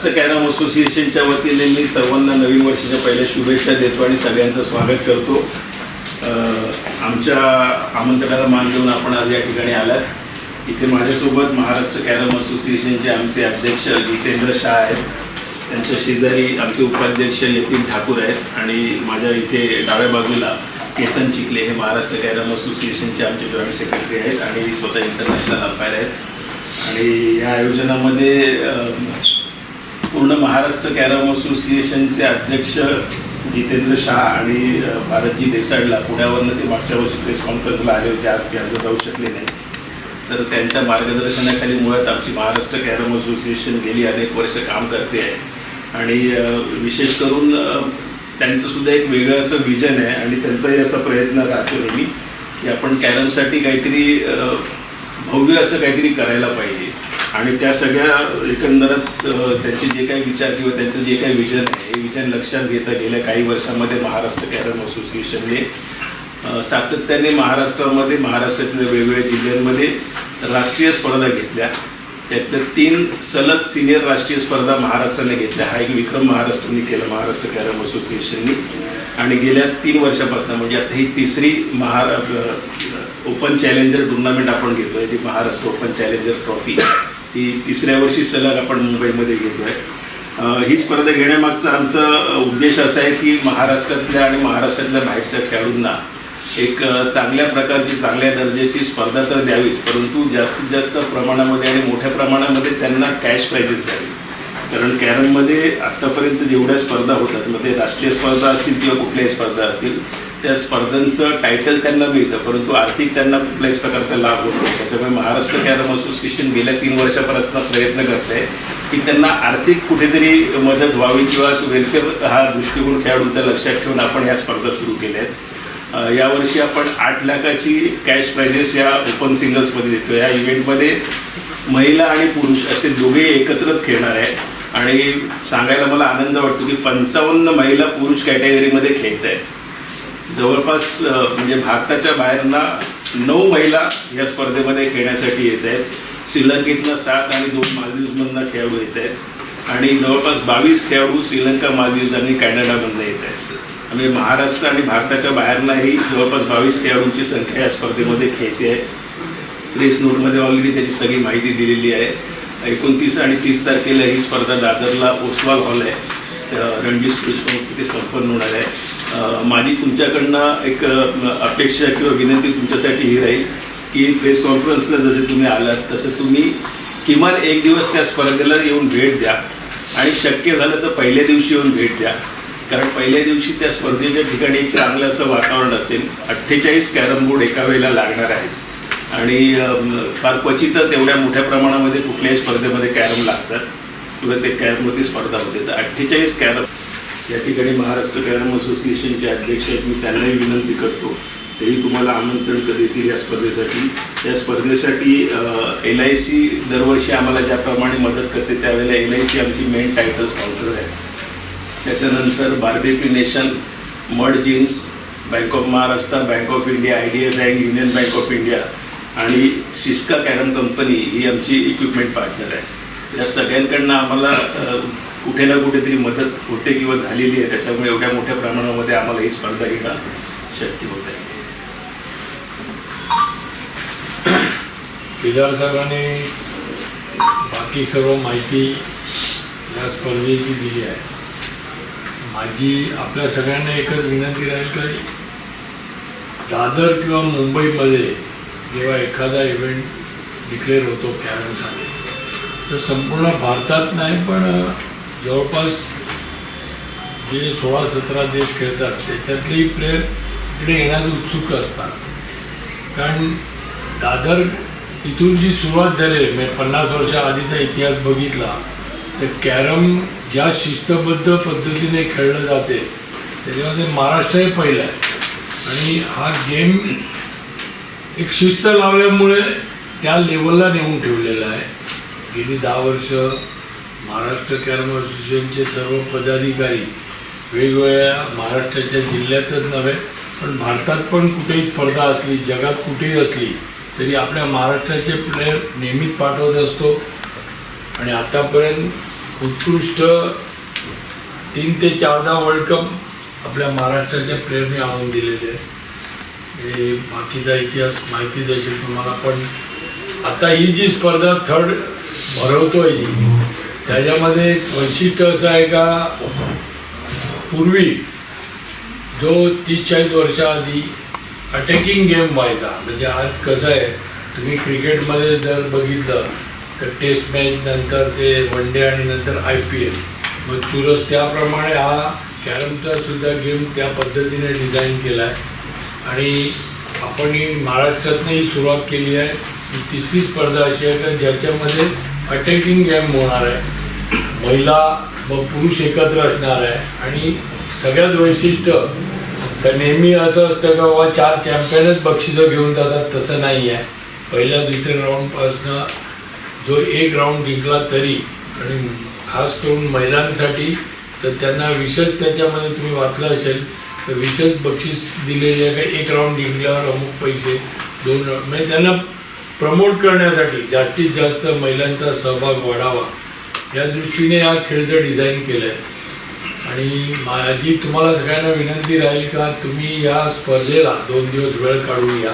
Maharashtra carrom असोसिएशनच्या वतीने मी सर्वांना नवीन वर्षाच्या पहिल्या शुभेच्छा देतो आणि सगळ्यांचं स्वागत करतो. आमच्या आमंत्रणाला मान देऊन आपण आज या ठिकाणी आलात. इथे माझ्यासोबत महाराष्ट्र कॅरम असोसिएशनचे आमचे अध्यक्ष जितेंद्र शाह आहेत, त्यांच्या शेजारी आमचे उपाध्यक्ष यतीन ठाकूर आहेत आणि माझ्या इथे डाव्या बाजूला केतन चिखले हे महाराष्ट्र कॅरम असोसिएशनचे आमचे जॉईंट सेक्रेटरी आहेत आणि स्वतः इंटरनॅशनल अंपायर आहेत. आणि या आयोजनामध्ये पूर्ण महाराष्ट्र कॅरम असोसिएशनचे अध्यक्ष जितेंद्र शाह आणि भारतजी देसाईला पुण्यावरनं ते मागच्या वर्षी प्रेस कॉन्फरन्सला आले होते, आज ते हजर राहू शकले नाही. तर त्यांच्या मार्गदर्शनाखाली मुळात आमची महाराष्ट्र कॅरम असोसिएशन गेली अनेक वर्ष काम करते आहे आणि विशेष करून त्यांचंसुद्धा एक वेगळं असं विजन आहे आणि त्यांचाही असा प्रयत्न राहतो नेहमी की आपण कॅरमसाठी काहीतरी भव्य असं काहीतरी करायला पाहिजे. आणि त्या सगळ्या एकंदरात त्यांचे जे काही विचार किंवा त्यांचं जे काही विजन आहे हे विजन लक्षात घेता गेल्या काही वर्षामध्ये महाराष्ट्र कॅरम असोसिएशनने सातत्याने महाराष्ट्रामध्ये महाराष्ट्रातल्या वेगवेगळ्या जिल्ह्यांमध्ये राष्ट्रीय स्पर्धा घेतल्या. त्यातल्या 3 सलग सिनियर राष्ट्रीय स्पर्धा महाराष्ट्राने घेतल्या. हा एक विक्रम महाराष्ट्राने केला महाराष्ट्र कॅरम असोसिएशननी. आणि गेल्या 3 वर्षापासून म्हणजे आता ही तिसरी ओपन चॅलेंजर टुर्नामेंट आपण घेतो आहे, ती महाराष्ट्र ओपन चॅलेंजर ट्रॉफी. ही 3ऱ्या वर्षी सलग आपण मुंबईमध्ये घेतो आहे. ही स्पर्धा घेण्यामागचा आमचा उद्देश असा आहे की महाराष्ट्रातल्या आणि महाराष्ट्रातल्या बाहेरच्या खेळाडूंना एक चांगल्या प्रकारची चांगल्या दर्जाची स्पर्धा तर द्यावीच, परंतु जास्तीत जास्त प्रमाणामध्ये आणि मोठ्या प्रमाणामध्ये त्यांना कॅश प्राइजेस द्यावी. कारण कॅरममध्ये आत्तापर्यंत जेवढ्या स्पर्धा होतात, मग ते राष्ट्रीय स्पर्धा असतील किंवा कुठल्याही स्पर्धा असतील, त्या स्पर्धांचं टायटल त्यांना मिळतं परंतु आर्थिक त्यांना कुठल्याच प्रकारचा लाभ होतो. त्याच्यामुळे महाराष्ट्र कॅरम असोसिएशन गेल्या 3 वर्षापासून प्रयत्न करत आहे की त्यांना आर्थिक कुठेतरी मदत व्हावी किंवा वेलफेअर हा दृष्टिकोन खेळाडूंचा लक्षात ठेवून आपण या स्पर्धा सुरू केल्या आहेत. यावर्षी आपण 8 लाखाची कॅश प्राइजेस या ओपन सिंगल्समध्ये देतो. या इव्हेंटमध्ये महिला आणि पुरुष असे दोघेही एकत्रच खेळणार आहे आणि सांगायला मला आनंद वाटतो की 55 महिला पुरुष कॅटेगरीमध्ये खेळत आहेत. जवळपास म्हणजे भारताच्या बाहेरना 9 महिला या स्पर्धेमध्ये खेळण्यासाठी येत आहेत. श्रीलंकेतनं 7 आणि 2 मालदीव्समधनं खेळाडू येत आहेत आणि जवळपास 22 खेळाडू श्रीलंका, मालदीव्स आणि कॅनडामधनं येत आहेत. म्हणजे महाराष्ट्र आणि भारताच्या बाहेरनाही जवळपास 22 खेळाडूंची संख्या या स्पर्धेमध्ये खेळते आहे. प्रेस नोटमध्ये ऑलरेडी त्याची सगळी माहिती दिलेली आहे. 29 आणि 30 तारखेला ही स्पर्धा दादरला ओसवाल हॉल आहे, रणजी स्कूलसमोर तिथे संपन्न होणार आहे. माझी तुमच्याकडनं एक अपेक्षा किंवा विनंती तुमच्यासाठी ही राहील की प्रेस कॉन्फरन्सला जसे तुम्ही आलात तसं तुम्ही किमान एक दिवस त्या स्पर्धेला येऊन भेट द्या आणि शक्य झालं तर पहिल्या दिवशी येऊन भेट द्या. कारण पहिल्या दिवशी त्या स्पर्धेच्या ठिकाणी एक चांगलं असं वातावरण असेल. 48 कॅरम बोर्ड एका वेळेला लागणार आहेत आणि फार क्वचितच एवढ्या मोठ्या प्रमाणामध्ये कुठल्याही स्पर्धेमध्ये कॅरम लागतात किंवा ते कॅरममध्ये स्पर्धा होते. तर 48 कॅरम या ठिकाणी महाराष्ट्र कॅरम असोसिएशनचे अध्यक्ष आहेत, मी त्यांनाही विनंती करतो तेही तुम्हाला आमंत्रण देतील या स्पर्धेसाठी. या स्पर्धेसाठी LIC दरवर्षी आम्हाला ज्याप्रमाणे मदत करते त्यावेळेला LIC आमची मेन टायटल स्पॉन्सर आहे. त्याच्यानंतर Barbeque Nation, Mud Jeans, Bank of Maharashtra, Bank of India, IDFI Bank, Union Bank of India आणि सिस्का कॅरम कंपनी ही आमची इक्विपमेंट पार्टनर आहे. या सगळ्यांकडनं आम्हाला कुठे ना कुठेतरी मदत होते किंवा झालेली आहे. त्याच्यामुळे एवढ्या मोठ्या प्रमाणामध्ये आम्हाला ही स्पर्धा घेणं शक्य होत आहे. केदार साहेबांनी बाकी सर्व माहिती या स्पर्धेची दिली आहे. माझी आपल्या सगळ्यांना एकच विनंती राहील की दादर किंवा मुंबईमध्ये जेव्हा एखादा इव्हेंट डिक्लेअर होतो कॅरमसाठी, तर संपूर्ण भारतात नाही पण जवळपास जे 16-17 देश खेळतात त्याच्यातलेही प्लेयर इकडे येण्यास उत्सुक असतात. कारण दादर इथून जी सुरुवात झाली म्हणजे 50 वर्षाआधीचा इतिहास बघितला तर कॅरम ज्या शिस्तबद्ध पद्धतीने खेळलं जाते त्याच्यामध्ये महाराष्ट्रही पहिला आहे आणि हा गेम एक शिस्त लावल्यामुळे त्या लेवलला नेऊन ठेवलेला आहे. गेली 10 वर्ष महाराष्ट्र कॅरम असोसिएशनचे सर्व पदाधिकारी वेगवेगळ्या महाराष्ट्राच्या जिल्ह्यातच नव्हे पण भारतात पण कुठेही स्पर्धा असली, जगात कुठेही असली तरी आपल्या महाराष्ट्राचे प्लेयर नेहमीच पाठवत असतो आणि आतापर्यंत उत्कृष्ट 3 ते 14 वर्ल्ड कप आपल्या महाराष्ट्राच्या प्लेयरने आणून दिलेले आहेत. हे बाकीचा इतिहास माहितीच असेल तुम्हाला, पण आता ही जी स्पर्धा थर्ड भरवतोय जी, त्याच्यामध्ये वैशिष्ट्य असं आहे का पूर्वी जो 30-40 वर्षाआधी अटॅकिंग गेम व्हायचा, म्हणजे आज कसं आहे तुम्ही क्रिकेटमध्ये जर बघितलं तर टेस्ट मॅच नंतर ते वन डे आणि नंतर IPL, मग चुरस त्याप्रमाणे हा कॅरमचा सुद्धा गेम त्या पद्धतीने डिझाईन केला आहे. आणि आपण ही महाराष्ट्रातनंही सुरुवात केली आहे. ही तिसरी स्पर्धा अशी आहे का ज्याच्यामध्ये अटॅकिंग गेम होणार आहे, महिला व पुरुष एकत्र असणार आहे. आणि सगळ्यात वैशिष्ट्य तर नेहमी असं असतं का बाबा 4 चॅम्पियनच बक्षिसं घेऊन जातात, तसं नाही आहे. पहिल्या दुसऱ्या राऊंडपासनं जो एक राऊंड जिंकला तरी, आणि खास करून महिलांसाठी तर त्यांना विशेष त्याच्यामध्ये तुम्ही वाचलं असेल तर विशेष बक्षीस दिलेले आहे का एक राऊंड जिंकल्यावर अमुक पैसे, 2 राऊंड, म्हणजे त्यांना प्रमोट करण्यासाठी जास्तीत जास्त महिलांचा सहभाग वाढावा या दृष्टीने हा खेळचं डिझाईन केलं आहे. आणि माझी तुम्हाला सगळ्यांना विनंती राहील का तुम्ही या स्पर्धेला 2 दिवस वेळ काढून या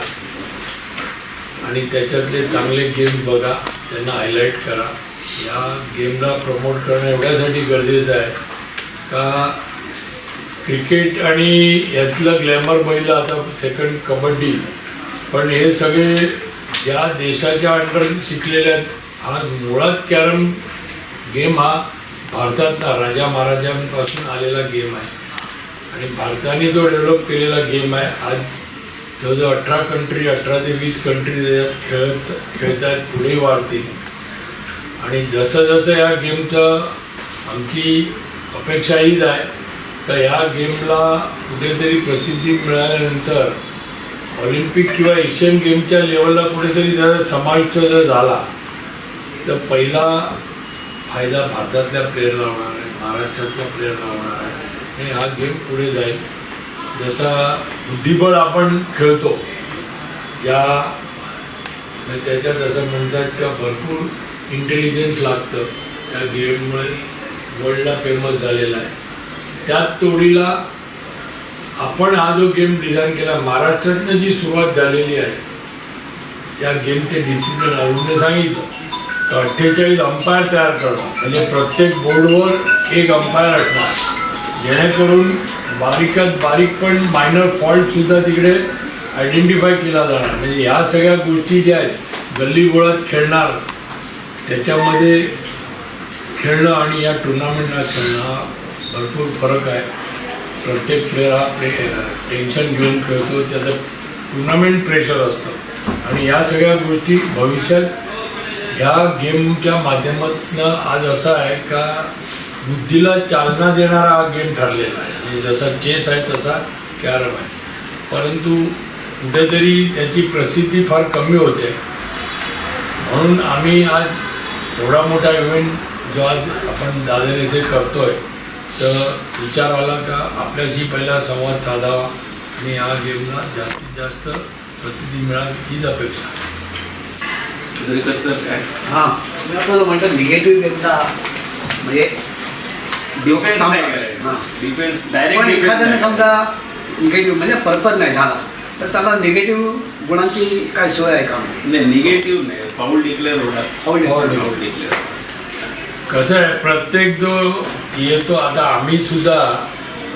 आणि त्याच्यातले चांगले गेम बघा, त्यांना हायलाईट करा. या गेमला प्रमोट करणं एवढ्यासाठी गरजेचं आहे का क्रिकेट आणि यातलं ग्लॅमर बघितलं आता सेकंड कबड्डी, पण हे सगळे ज्या देशाच्या अंडर शिकलेल्या आहेत. हा मुळात कॅरम गेम हा भारतातला राजा महाराजांपासून आलेला गेम आहे आणि भारताने जो डेव्हलप केलेला गेम आहे. आज जवळजवळ 18 कंट्री, 18 ते 20 कंट्री खेळत आहेत, पुढे वाढतील. आणि जसं जसं या गेमचं आमची अपेक्षा हीच आहे तर या गेमला कुठेतरी प्रसिद्धी मिळाल्यानंतर ऑलिम्पिक किंवा एशियन गेमच्या लेवलला कुठेतरी त्याचा समाविष्ट जर झाला तर पहिला फायदा भारतातल्या प्लेयरला होणार आहे, महाराष्ट्रातल्या प्लेयरला होणार आहे आणि हा गेम पुढे जाईल. जसा बुद्धिबळ आपण खेळतो ज्या त्याच्यात असं म्हणतात का भरपूर इंटेलिजन्स लागतं, त्या गेममुळे वर्ल्डला फेमस झालेला आहे. त्याच तोडीला आपण हा जो गेम डिझाईन केला, महाराष्ट्रातनं जी सुरुवात झालेली आहे त्या गेमचे डिसिप्लिन अरुणने सांगितलं 48 अंपायर तयार करणं, म्हणजे प्रत्येक बोर्डवर एक अंपायर असणार, जेणेकरून बारीकात बारीक पण मायनर फॉल्टसुद्धा तिकडे आयडेंटिफाय केला जाणार. म्हणजे ह्या सगळ्या गोष्टी ज्या आहेत गल्लीबोळात खेळणार त्याच्यामध्ये खेळणं आणि या टुर्नामेंटला खेळणं हा भरपूर फरक आहे. प्रत्येक प्लेयर हा टेन्शन घेऊन खेळतो, त्याचं टुर्नामेंट प्रेशर असतं आणि या सगळ्या गोष्टी भविष्यात ह्या गेमच्या माध्यमातून आज असा आहे का बुद्धीला चालना देणारा हा गेम ठरलेला आहे. म्हणजे जसा चेस आहे तसा कॅरम आहे, परंतु कुठेतरी त्याची प्रसिद्धी फार कमी होते. म्हणून आम्ही आज एवढा मोठा इव्हेंट जो आज आपण दादर येथे करतोय तर विचार आला का आपल्याशी पहिला संवाद साधावा आणि या गेमला जास्तीत जास्त प्रसिद्धी मिळावी हीच अपेक्षा. दरेकर सर काय? हां, मी आपल्याला म्हणतो निगेटिव्ह गेमचा म्हणजे डिफेन्स नाही हां. करायचं, डिफेन्स पण डायरेक्ट एखाद्याने समजा निगेटिव्ह म्हणजे पर्पज नाही झाला तर त्याला निगेटिव्ह गुणांची काय सोय आहे का? नाही, निगेटिव्ह नाही, फाऊल डिक्लेअर होणार. Foul foul declare. कसं आहे प्रत्येक जो येतो, आता आम्ही सुद्धा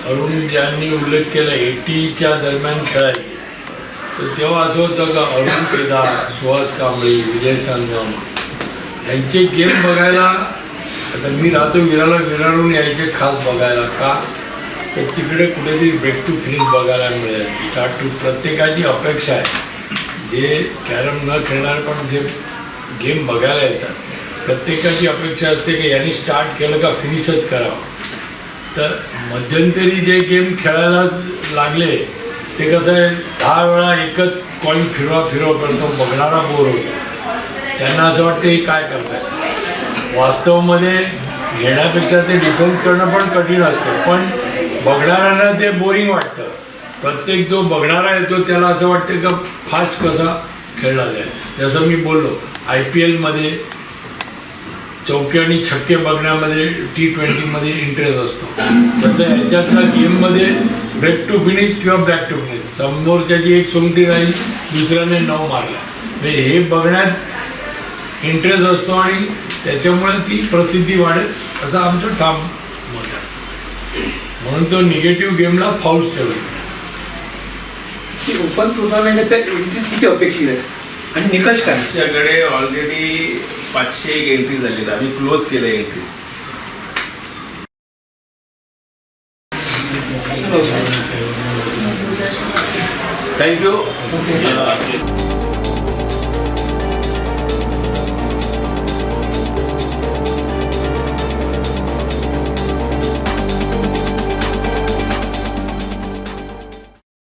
अरुण ज्यांनी उल्लेख केला 80च्या दरम्यान खेळायचे तर तेव्हा असं होतं का अरुण केदार, सुहास कांबळी, विजय संगम यांचे गेम बघायला, आता मी राहतो विरारून यायचे खास बघायला का तर तिकडे कुठेतरी ब्रेक टू फिनिश बघायला मिळेल. स्टार्ट टू प्रत्येकाची अपेक्षा आहे, जे कॅरम न खेळणार पण जे गेम बघायला येतात प्रत्येकाची अपेक्षा असते की यांनी स्टार्ट केलं का फिनिशच करावं. तर मध्यंतरी जे गेम खेळायला लागले ते कसं आहे 10 वेळा एकच कॉईन फिरवा करतो, बघणारा बोर होतो. त्यांना असं वाटतं हे काय करतात. वास्तवमध्ये घेण्यापेक्षा ते डिफेन्स करणं पण कठीण असतं, पण बघणाऱ्यांना ते बोरिंग वाटतं. प्रत्येक जो बघणारा येतो त्याला असं वाटतं का फास्ट कसा खेळला जाईल. जसं मी बोललो IPL मध्ये चौके आणि छक्के बघण्यामध्ये T20मध्ये इंटरेस्ट असतो. तसं ह्याच्यातल्या गेममध्ये ब्रेक टू फिनिश किंवा ब्लॅक टू फिनिश, समोरच्याची एक सोंगटी राहील, दुसऱ्याने 9 मारला, म्हणजे हे बघण्यात इंटरेस्ट असतो आणि त्याच्यामुळे ती प्रसिद्धी वाढेल असं आमचं ठाम मत आहे. म्हणून तो निगेटिव्ह गेमला फाऊल्स ठेवला. ओपन टुर्नामेंट एंट्रीज किती अपेक्षित आहेत आणि निकष काय? आमच्याकडे ऑलरेडी 501 एंट्री झाली, आम्ही क्लोज केल्या एंट्रीज. थँक्यू.